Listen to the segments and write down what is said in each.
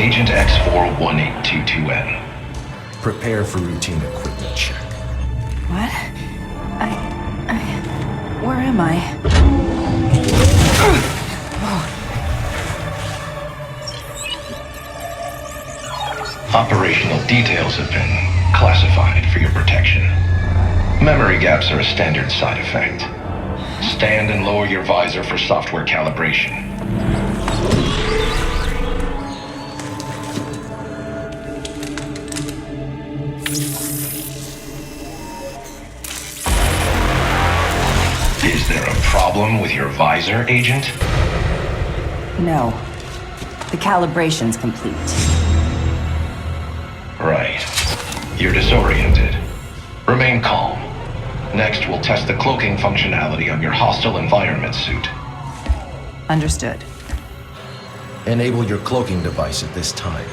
Agent X41822N. Prepare for routine equipment check. What? Where am I? Operational details have been classified for your protection. Memory gaps are a standard side effect. Stand and lower your visor for software calibration. Is there a problem with your visor, Agent? No. The calibration's complete. Right. You're disoriented. Remain calm. Next, we'll test the cloaking functionality of your hostile environment suit. Understood. Enable your cloaking device at this time.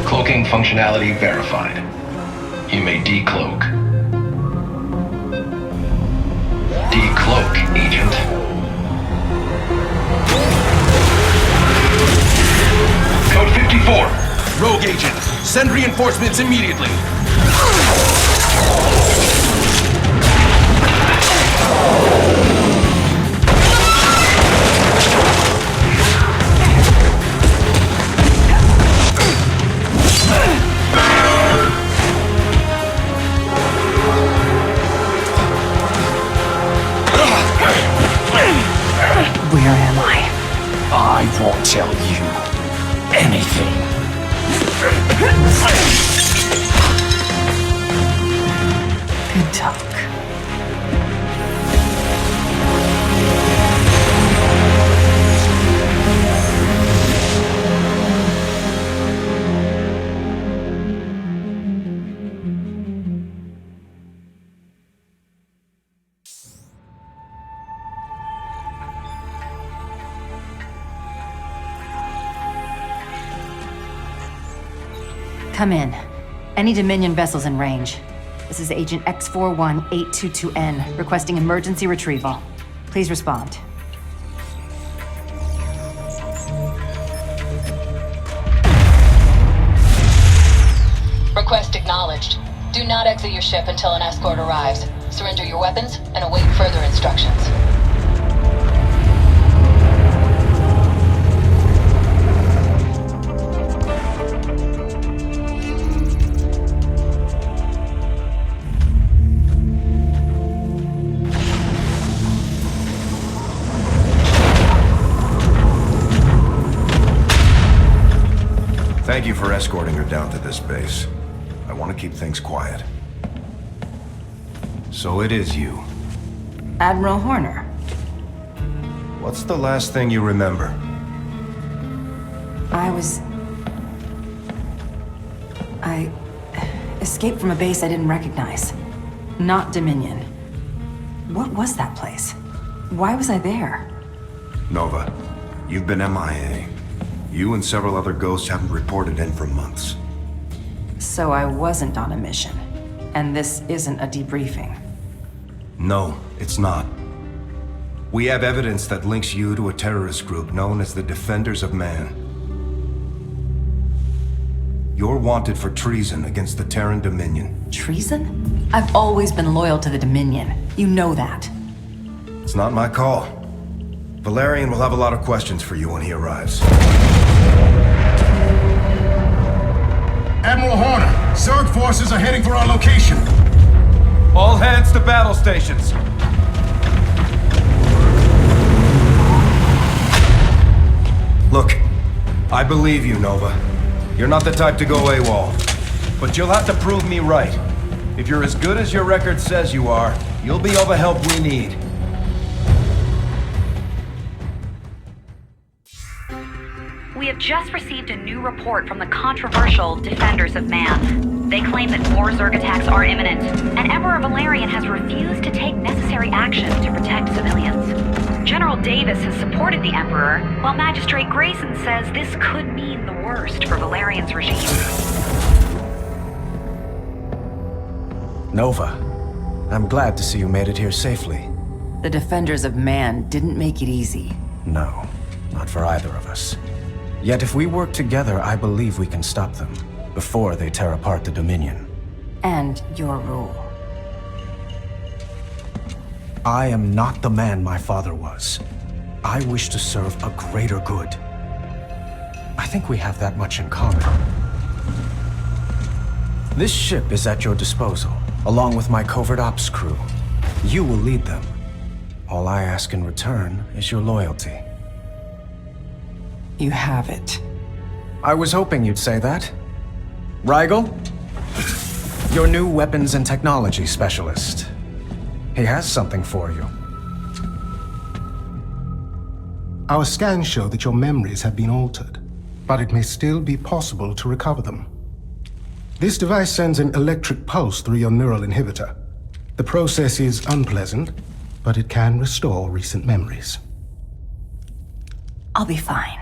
Cloaking functionality verified. You may decloak. Decloak, Agent. Code 54. Rogue Agent, send reinforcements immediately. Where am I? I won't tell you anything. Good talk. Come in. Any Dominion vessels in range. This is Agent X41822N, requesting emergency retrieval. Please respond. Request acknowledged. Do not exit your ship until an escort arrives. Surrender your weapons and await further instructions. Thank you for escorting her down to this base. I want to keep things quiet. So it is you. Admiral Horner. What's the last thing you remember? I escaped from a base I didn't recognize. Not Dominion. What was that place? Why was I there? Nova, you've been MIA. You and several other ghosts haven't reported in for months. So I wasn't on a mission. And this isn't a debriefing. No, it's not. We have evidence that links you to a terrorist group known as the Defenders of Man. You're wanted for treason against the Terran Dominion. Treason? I've always been loyal to the Dominion. You know that. It's not my call. Valerian will have a lot of questions for you when he arrives. Admiral Horner, Zerg forces are heading for our location. All hands to battle stations. Look, I believe you, Nova. You're not the type to go AWOL. But you'll have to prove me right. If you're as good as your record says you are, you'll be all the help we need. We have just received a new report from the controversial Defenders of Man. They claim that more Zerg attacks are imminent, and Emperor Valerian has refused to take necessary action to protect civilians. General Davis has supported the Emperor, while Magistrate Grayson says this could mean the worst for Valerian's regime. Nova, I'm glad to see you made it here safely. The Defenders of Man didn't make it easy. No, not for either of us. Yet if we work together, I believe we can stop them before they tear apart the Dominion. And your rule. I am not the man my father was. I wish to serve a greater good. I think we have that much in common. This ship is at your disposal, along with my covert ops crew. You will lead them. All I ask in return is your loyalty. You have it. I was hoping you'd say that. Rigel? Your new weapons and technology specialist. He has something for you. Our scans show that your memories have been altered, but it may still be possible to recover them. This device sends an electric pulse through your neural inhibitor. The process is unpleasant, but it can restore recent memories. I'll be fine.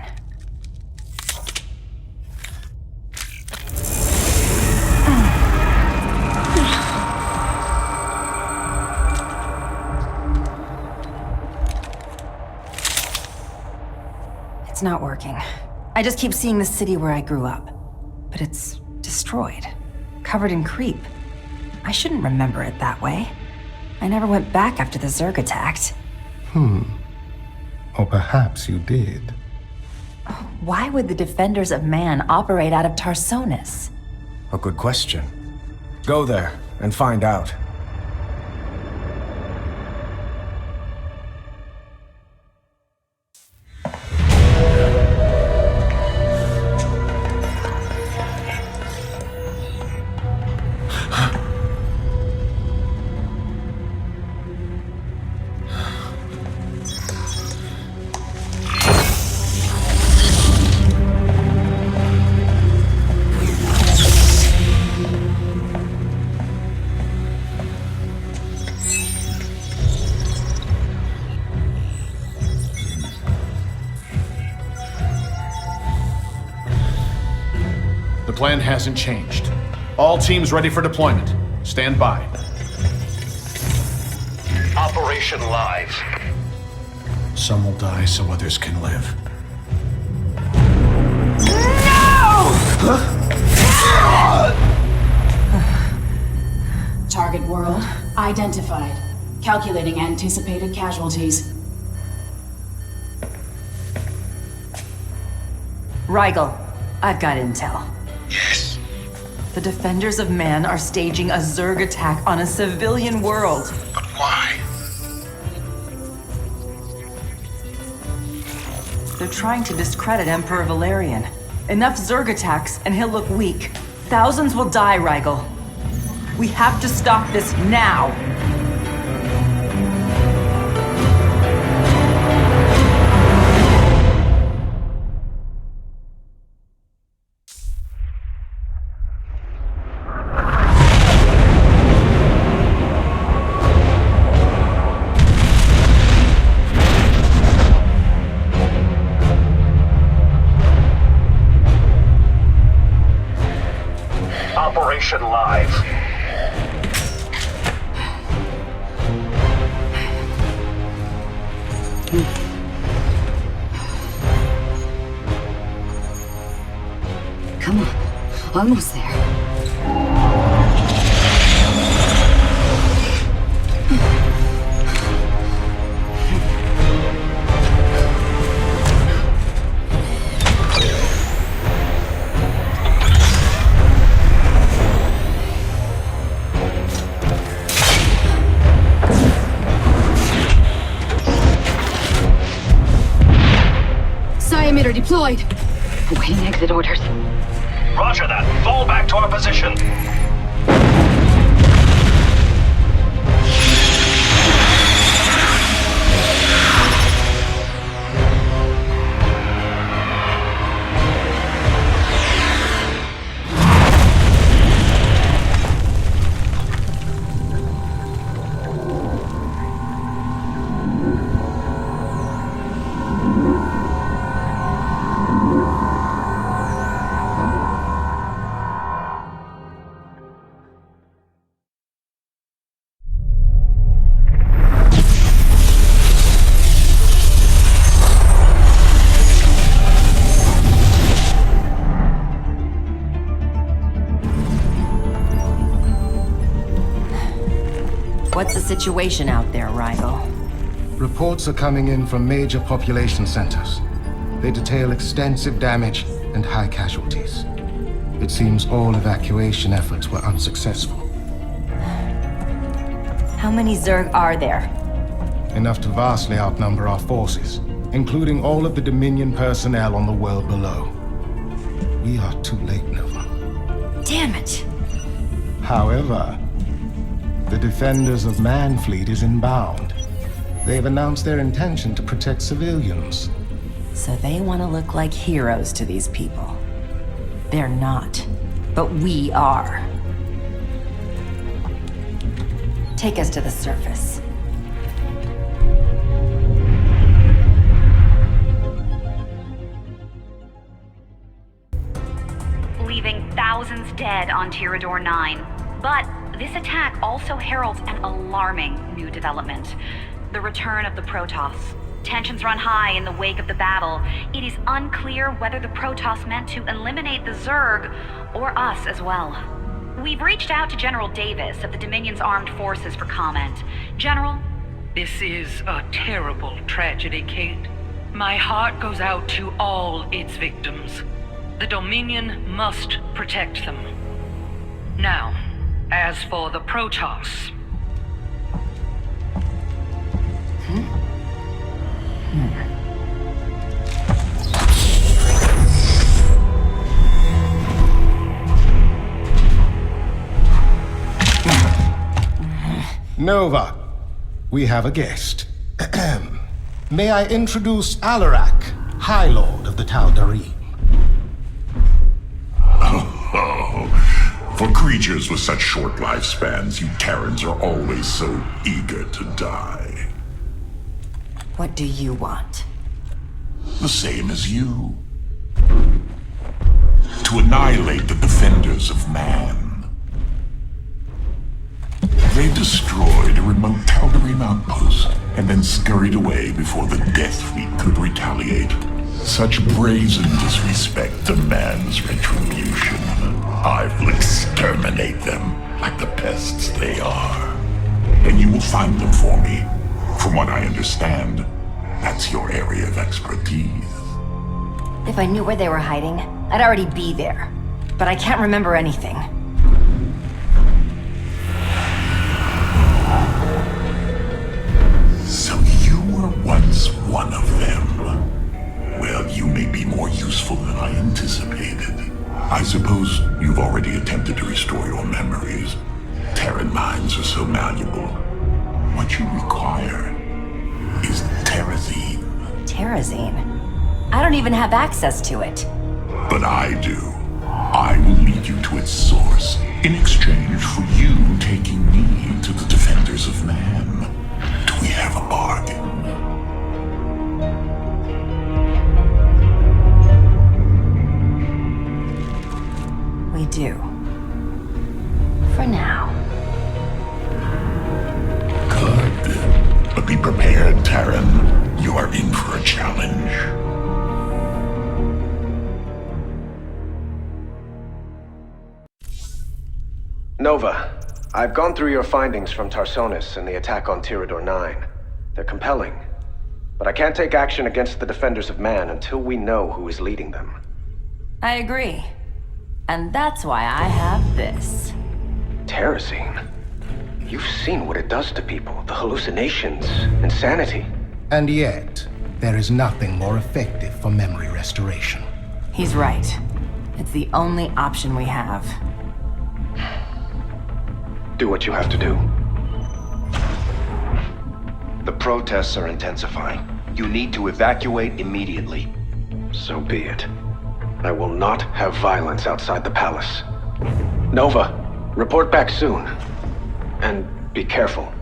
It's not working. I just keep seeing the city where I grew up. But it's destroyed. Covered in creep. I shouldn't remember it that way. I never went back after the Zerg attacked. Or perhaps you did. Why would the Defenders of Man operate out of Tarsonis? A good question. Go there and find out. The plan hasn't changed. All teams ready for deployment. Stand by. Operation Live. Some will die so others can live. Target world identified. Calculating anticipated casualties. Rigel, I've got intel. Yes. The Defenders of Man are staging a Zerg attack on a civilian world. But why? They're trying to discredit Emperor Valerian. Enough Zerg attacks and he'll look weak. Thousands will die, Rigel. We have to stop this now! Operation Live. Come on. Almost there. Emitter deployed. Awaiting exit orders. Roger that. Fall back to our position. What's the situation out there, Rigel? Reports are coming in from major population centers. They detail extensive damage and high casualties. It seems all evacuation efforts were unsuccessful. How many Zerg are there? Enough to vastly outnumber our forces, including all of the Dominion personnel on the world below. We are too late, Nova. Damn it! However, the Defenders of Man fleet is inbound. They've announced their intention to protect civilians. So they want to look like heroes to these people. They're not, but we are. Take us to the surface. Leaving thousands dead on Tyrador 9. But this attack also heralds an alarming new development. The return of the Protoss. Tensions run high in the wake of the battle. It is unclear whether the Protoss meant to eliminate the Zerg, or us as well. We've reached out to General Davis of the Dominion's Armed Forces for comment. General? This is a terrible tragedy, Kate. My heart goes out to all its victims. The Dominion must protect them. Now, as for the Protoss... Nova, we have a guest. May I introduce Alarak, Highlord of the Tal'Darim. For creatures with such short lifespans, you Terrans are always so eager to die. What do you want? The same as you. To annihilate the Defenders of Man. They destroyed a remote Tal'Darim outpost, and then scurried away before the Death Fleet could retaliate. Such brazen disrespect demands retribution. I will exterminate them like the pests they are. And you will find them for me. From what I understand, that's your area of expertise. If I knew where they were hiding, I'd already be there. But I can't remember anything. So you were once one of them. Well, you may be more useful than I anticipated. I suppose you've already attempted to restore your memories. Terran minds are so malleable. What you require is Terrazine. Terrazine? I don't even have access to it. But I do. I will lead you to its source in exchange for you taking me to the Defenders of Man. Do we have a bargain? We do. For now. Good. But be prepared, Terran. You are in for a challenge. Nova, I've gone through your findings from Tarsonis and the attack on Tyrador 9. They're compelling. But I can't take action against the Defenders of Man until we know who is leading them. I agree. And that's why I have this. Terrazine? You've seen what it does to people. The hallucinations, insanity. And yet, there is nothing more effective for memory restoration. He's right. It's the only option we have. Do what you have to do. The protests are intensifying. You need to evacuate immediately. So be it. I will not have violence outside the palace. Nova, report back soon. And be careful.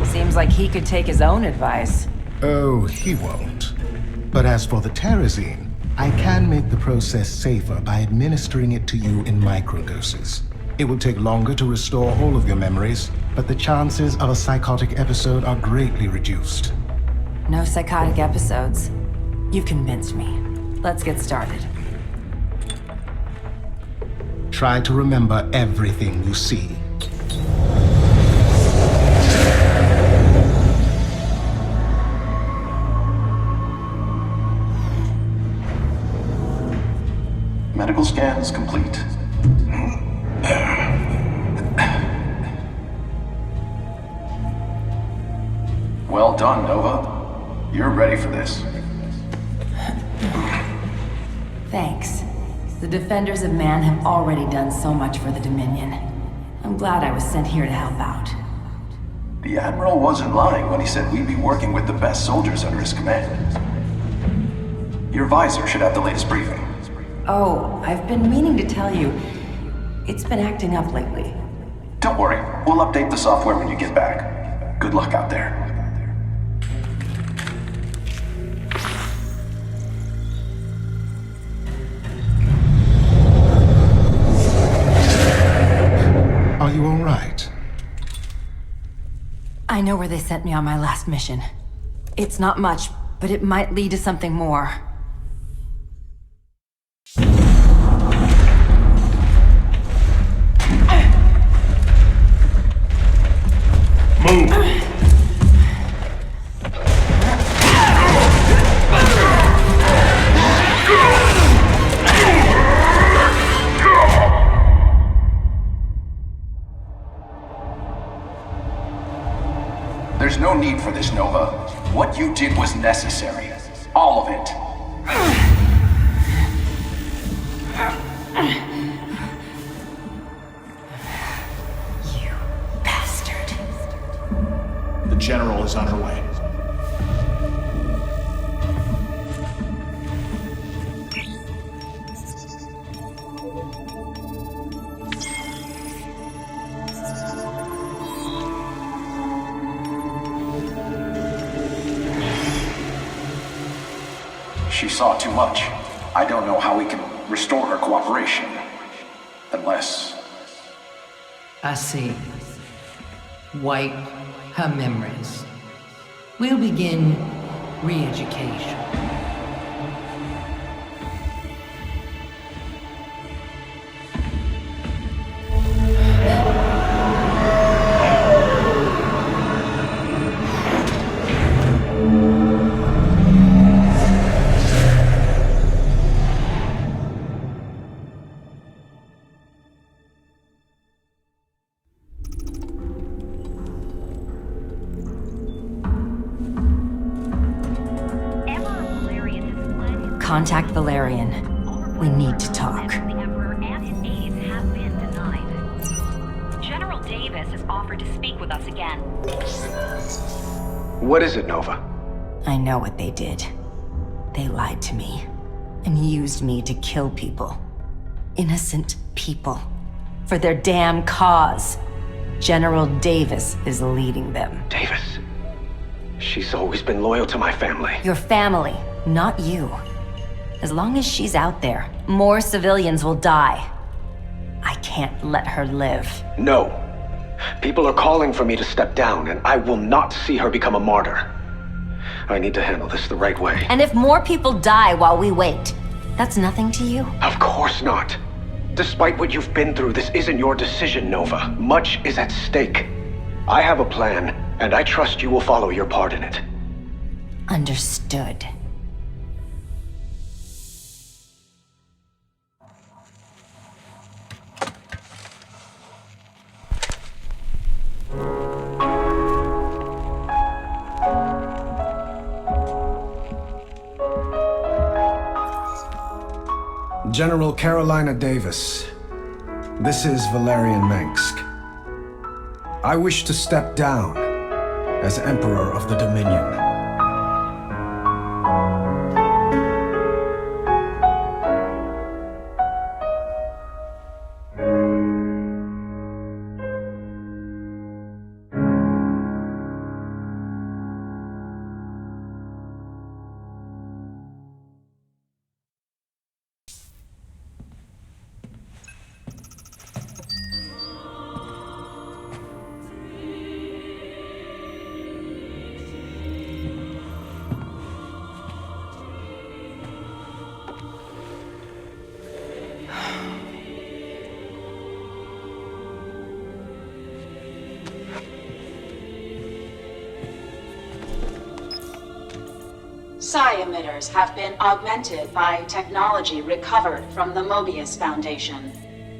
Seems like he could take his own advice. Oh, he won't. But as for the Terrazine, I can make the process safer by administering it to you in microdoses. It will take longer to restore all of your memories, but the chances of a psychotic episode are greatly reduced. No psychotic episodes. You've convinced me. Let's get started. Try to remember everything you see. Medical scans complete. Well done, Nova. You're ready for this. Thanks. The Defenders of Man have already done so much for the Dominion. I'm glad I was sent here to help out. The Admiral wasn't lying when he said we'd be working with the best soldiers under his command. Your visor should have the latest briefing. Oh, I've been meaning to tell you. It's been acting up lately. Don't worry, we'll update the software when you get back. Good luck out there. Are you all right? I know where they sent me on my last mission. It's not much, but it might lead to something more. Move! There's no need for this, Nova. What you did was necessary. All of it. You bastard. The General is on her way. She saw too much. I don't know how we can restore her cooperation. Unless... I see. Wipe her memories. We'll begin re-education. Contact Valerian. We need to talk. The Emperor and his aides have been denied. General Davis has offered to speak with us again. What is it, Nova? I know what they did. They lied to me and used me to kill people. Innocent people. For their damn cause. General Davis is leading them. Davis? She's always been loyal to my family. Your family, not you. As long as she's out there, more civilians will die. I can't let her live. No. People are calling for me to step down, and I will not see her become a martyr. I need to handle this the right way. And if more people die while we wait, that's nothing to you? Of course not. Despite what you've been through, this isn't your decision, Nova. Much is at stake. I have a plan, and I trust you will follow your part in it. Understood. General Carolina Davis, this is Valerian Mengsk. I wish to step down as Emperor of the Dominion. psi emitters have been augmented by technology recovered from the Mobius Foundation.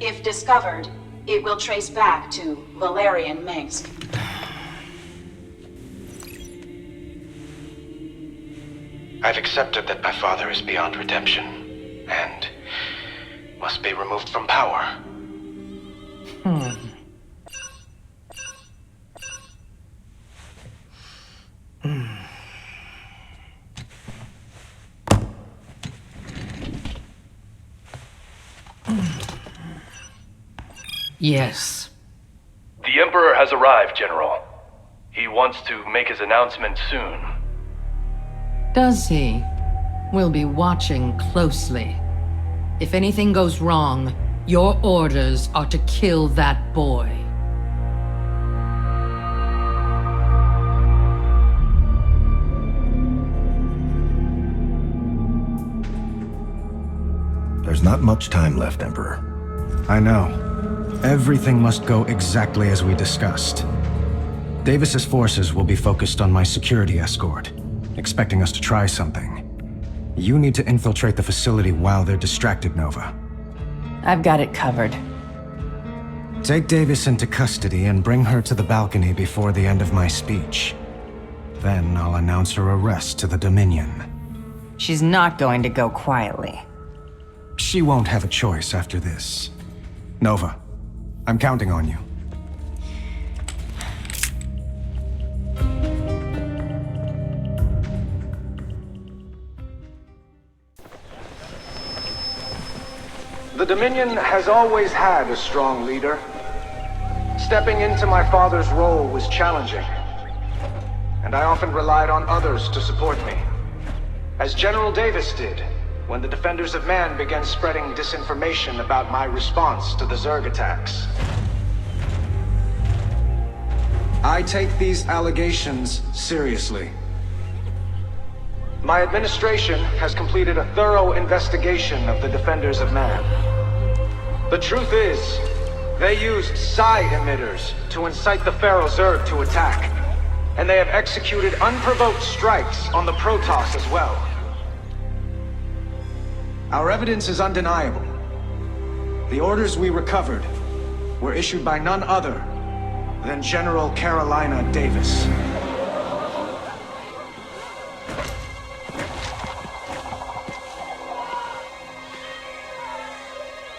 If discovered, it will trace back to Valerian Minsk. I've accepted that my father is beyond redemption, and must be removed from power. Yes. The Emperor has arrived, General. He wants to make his announcement soon. Does he? We'll be watching closely. If anything goes wrong, your orders are to kill that boy. There's not much time left, Emperor. I know. Everything must go exactly as we discussed. Davis's forces will be focused on my security escort, expecting us to try something. You need to infiltrate the facility while they're distracted, Nova. I've got it covered. Take Davis into custody and bring her to the balcony before the end of my speech. Then I'll announce her arrest to the Dominion. She's not going to go quietly. She won't have a choice after this. Nova, I'm counting on you. The Dominion has always had a strong leader. Stepping into my father's role was challenging, and I often relied on others to support me. As General Davis did, when the Defenders of Man began spreading disinformation about my response to the Zerg attacks. I take these allegations seriously. My administration has completed a thorough investigation of the Defenders of Man. The truth is, they used psi emitters to incite the Pharaoh Zerg to attack, and they have executed unprovoked strikes on the Protoss as well. Our evidence is undeniable. The orders we recovered were issued by none other than General Carolina Davis.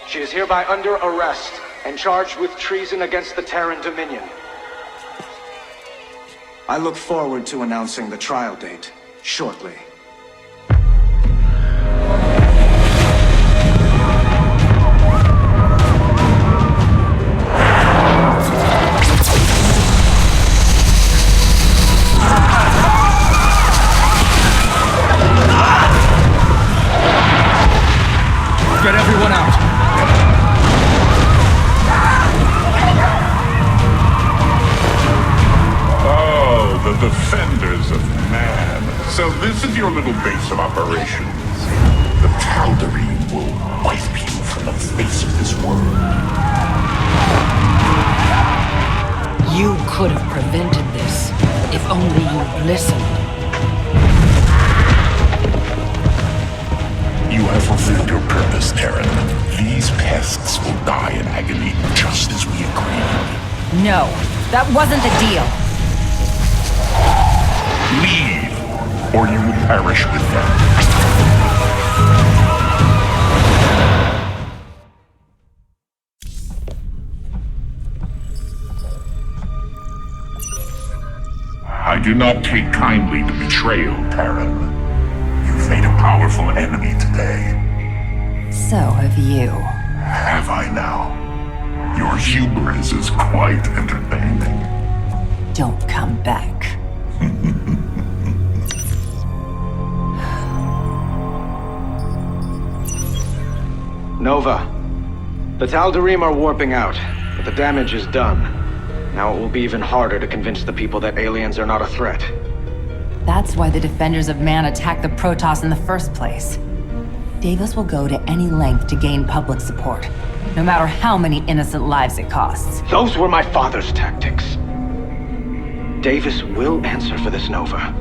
She is hereby under arrest and charged with treason against the Terran Dominion. I look forward to announcing the trial date shortly. Get everyone out! Oh, the Defenders of Man. So this is your little base of operations. The Tal'Darim will wipe you from the face of this world. You could have prevented this, if only you'd listened. You have fulfilled your purpose, Terran. These pests will die in agony, just as we agreed. No, that wasn't the deal. Leave, or you will perish with them. I do not take kindly to betrayal, Terran. You've made a powerful enemy today. So have you. Have I now? Your hubris is quite entertaining. Don't come back. Nova, the Tal'Darim are warping out, but the damage is done. Now it will be even harder to convince the people that aliens are not a threat. That's why the Defenders of Man attacked the Protoss in the first place. Davis will go to any length to gain public support, no matter how many innocent lives it costs. Those were my father's tactics. Davis will answer for this, Nova.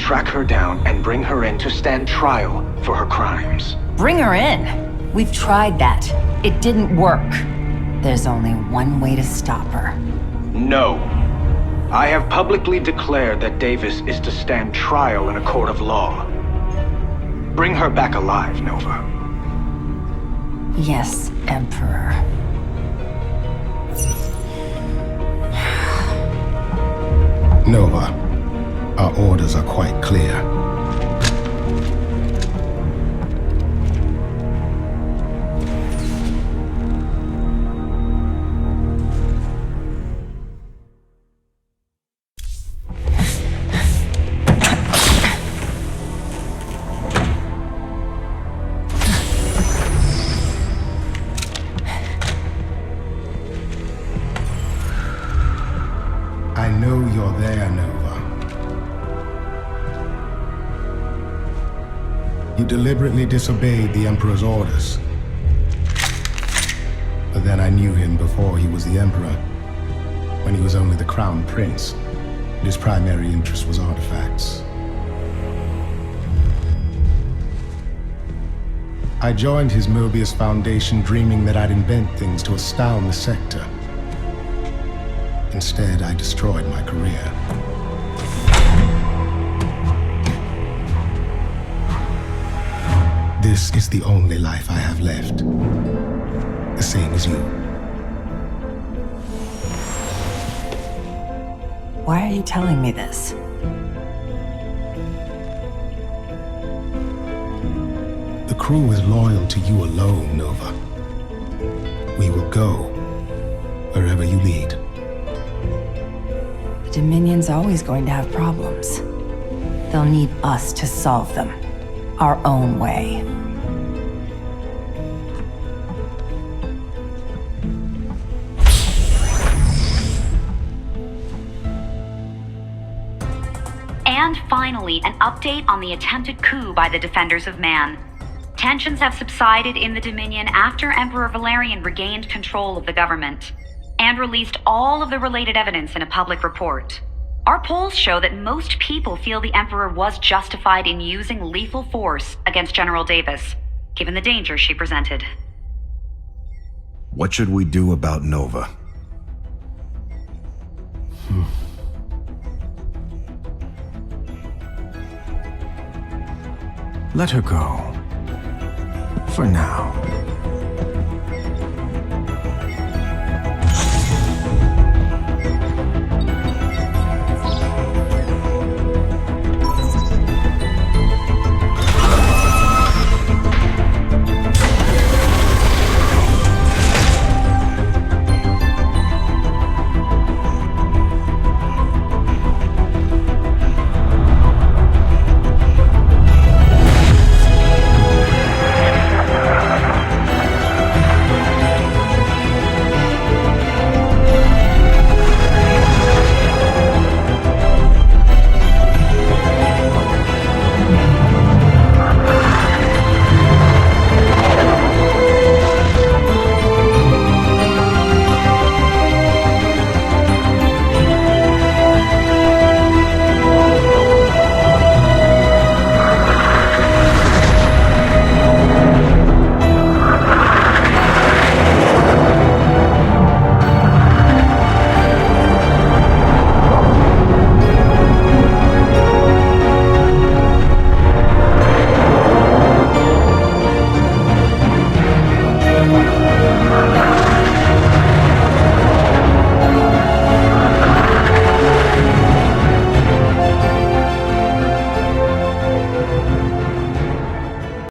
track her down and bring her in to stand trial for her crimes. Bring her in? We've tried that. It didn't work. There's only one way to stop her. No. I have publicly declared that Davis is to stand trial in a court of law. Bring her back alive, Nova. Yes, Emperor. Nova, our orders are quite clear. I know you're there, Nova. You deliberately disobeyed the Emperor's orders. But then I knew him before he was the Emperor, when he was only the Crown Prince, and his primary interest was artifacts. I joined his Mobius Foundation dreaming that I'd invent things to astound the sector. Instead, I destroyed my career. This is the only life I have left. The same as you. Why are you telling me this? The crew is loyal to you alone, Nova. We will go wherever you lead. The Dominion's always going to have problems. They'll need us to solve them. Our own way. And finally, an update on the attempted coup by the Defenders of Man. Tensions have subsided in the Dominion after Emperor Valerian regained control of the government and released all of the related evidence in a public report. Our polls show that most people feel the Emperor was justified in using lethal force against General Davis, given the danger she presented. What should we do about Nova? Let her go. For now.